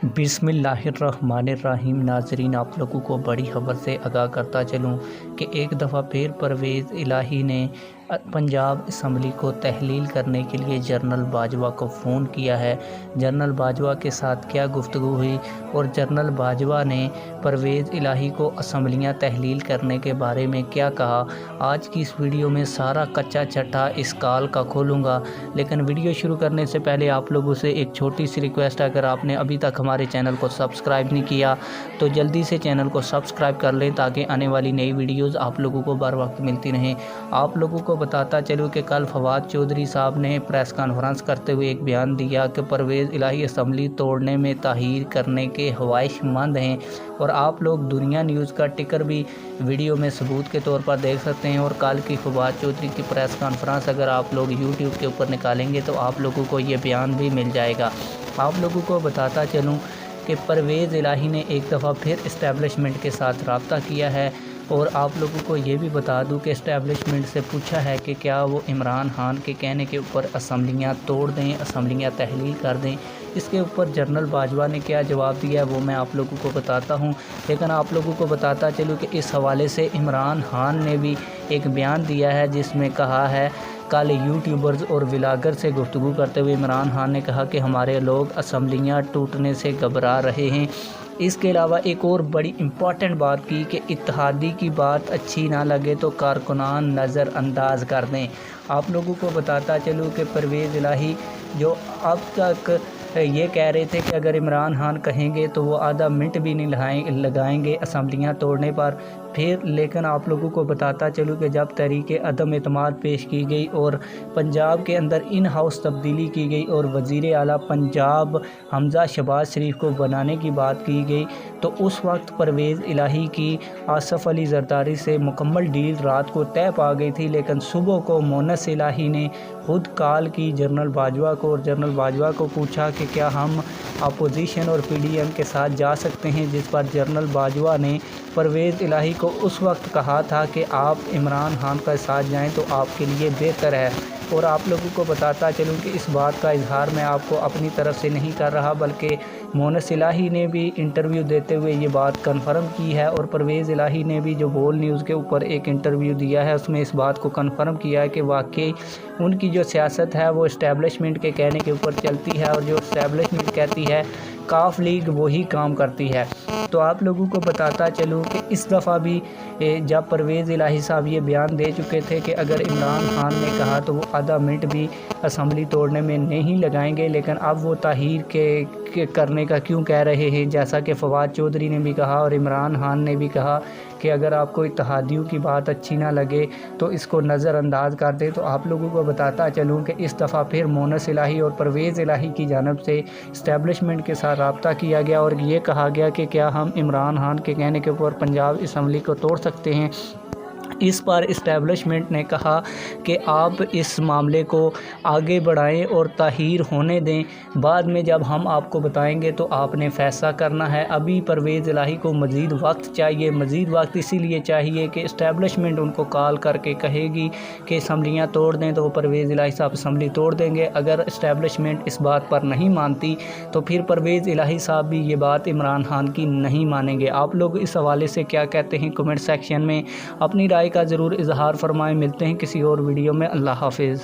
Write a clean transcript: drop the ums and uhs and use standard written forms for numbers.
बिस्मिल्लाहिर्रहमानिर्रहीम। नाज़रीन, आप लोगों को बड़ी खबर से आगाह करता चलूँ कि एक दफ़ा फिर परवेज़ इलाही ने पंजाब असम्बली को तहलील करने के लिए जनरल बाजवा को फ़ोन किया है। जनरल बाजवा के साथ क्या गुफ्तगू हुई और जनरल बाजवा ने परवेज़ इलाही को असम्बलियाँ तहलील करने के बारे में क्या कहा, आज की इस वीडियो में सारा कच्चा चट्टा इस कॉल का खोलूँगा। लेकिन वीडियो शुरू करने से पहले आप लोगों से एक छोटी सी रिक्वेस्ट है, अगर आपने अभी तक हमारे चैनल को सब्सक्राइब नहीं किया तो जल्दी से चैनल को सब्सक्राइब कर लें ताकि आने वाली नई वीडियोज़ आप लोगों को बर वक्त मिलती रहें। आप लोगों को बताता चलूँ कि कल फवाद चौधरी साहब ने प्रेस कॉन्फ्रेंस करते हुए एक बयान दिया कि परवेज़ इलाही असम्बली तोड़ने में ताहीर करने के ख्वाहिशमंद हैं और आप लोग दुनिया न्यूज़ का टिकर भी वीडियो में सबूत के तौर पर देख सकते हैं। और कल की फवाद चौधरी की प्रेस कॉन्फ्रेंस अगर आप लोग यूट्यूब के ऊपर निकालेंगे तो आप लोगों को ये बयान भी मिल जाएगा। आप लोगों को बताता चलूँ कि परवेज़ इलाही ने एक दफ़ा फिर इस्टेब्लिशमेंट के साथ रब्ता किया है और आप लोगों को ये भी बता दूं कि इस्टेब्लिशमेंट से पूछा है कि क्या वो इमरान खान के कहने के ऊपर असम्बलियाँ तोड़ दें, असम्बलियाँ तहलील कर दें। इसके ऊपर जनरल बाजवा ने क्या जवाब दिया वो मैं आप लोगों को बताता हूं। लेकिन आप लोगों को बताता चलूँ कि इस हवाले से इमरान खान ने भी एक बयान दिया है जिसमें कहा है, कल यूट्यूबर्स और व्लॉगर से गुफ्तगू करते हुए इमरान खान ने कहा कि हमारे लोग असम्बलियाँ टूटने से घबरा रहे हैं। इसके अलावा एक और बड़ी इम्पॉर्टेंट बात की कि इत्तेहादी की बात अच्छी ना लगे तो कारकुनान नज़रअंदाज कर दें। आप लोगों को बताता चलूँ कि परवेज़ इलाही जो अब तक ये कह रहे थे कि अगर इमरान खान कहेंगे तो वो आधा मिनट भी नहीं लगाएंगे असम्बलियाँ तोड़ने पर फिर। लेकिन आप लोगों को बताता चलूँ कि जब तहरीक अदम एतमाद पेश की गई और पंजाब के अंदर इन हाउस तब्दीली की गई और वज़ीर आला पंजाब हमज़ा शहबाज शरीफ को बनाने की बात की गई तो उस वक्त परवेज़ इलाही की आसफ़ अली ज़रदारी से मुकम्मल डील रात को तय पा गई थी। लेकिन सुबह को मोनस इलाही ने खुद कॉल की जनरल बाजवा को और जनरल बाजवा को पूछा कि क्या हम अपोजिशन और पीडीएम के साथ जा सकते हैं, जिस पर जनरल बाजवा ने परवेज़ इलाही को उस वक्त कहा था कि आप इमरान खान के साथ जाएं तो आपके लिए बेहतर है। और आप लोगों को बताता चलूँ कि इस बात का इजहार मैं आपको अपनी तरफ से नहीं कर रहा बल्कि मोनस इलाही ने भी इंटरव्यू देते हुए ये बात कन्फर्म की है और परवेज़ इलाही ने भी जो बोल न्यूज़ के ऊपर एक इंटरव्यू दिया है उसमें इस बात को कन्फर्म किया है कि वाकई उनकी जो सियासत है वो इस्टेब्लिशमेंट के कहने के ऊपर चलती है और जो इस्टेब्लिशमेंट कहती है काफ लीग वही काम करती है। तो आप लोगों को बताता चलूँ कि इस दफ़ा भी जब परवेज़ इलाही साहब ये बयान दे चुके थे कि अगर इमरान खान ने कहा तो वो आधा मिनट भी असम्बली तोड़ने में नहीं लगाएंगे, लेकिन अब वो ताहीर के करने का क्यों कह रहे हैं, जैसा कि फवाद चौधरी ने भी कहा और इमरान खान ने भी कहा कि अगर आपको इत्तेहादियों की बात अच्छी ना लगे तो इसको नज़रअंदाज कर दे। तो आप लोगों को बताता चलूँ कि इस दफ़ा फिर मोनस इलाही और परवेज़ इलाही की जानब से इस्टेब्लिशमेंट के साथ रब्ता किया गया और ये कहा गया कि क्या हम इमरान खान के कहने के ऊपर पंजाब असम्बली को तोड़ सकते हैं। इस पर इस्टेब्लिशमेंट ने कहा कि आप इस मामले को आगे बढ़ाएं और ताहीर होने दें, बाद में जब हम आपको बताएंगे तो आपने फ़ैसला करना है। अभी परवेज़ इलाही को मज़ीद वक्त चाहिए, मज़ीद वक्त इसीलिए चाहिए कि इस्टेब्लिशमेंट उनको कॉल करके कहेगी कि असम्बलियाँ तोड़ दें तो वो परवेज़ इलाही साहब असम्बली तोड़ देंगे। अगर इस्टेब्लिशमेंट इस बात पर नहीं मानती तो फिर परवेज़ इलाही साहब भी ये बात इमरान खान की नहीं मानेंगे। आप लोग इस हवाले से क्या कहते हैं कमेंट सेक्शन में अपनी राय का ज़रूर इजहार फरमाएं। मिलते हैं किसी और वीडियो में। अल्लाह हाफिज़।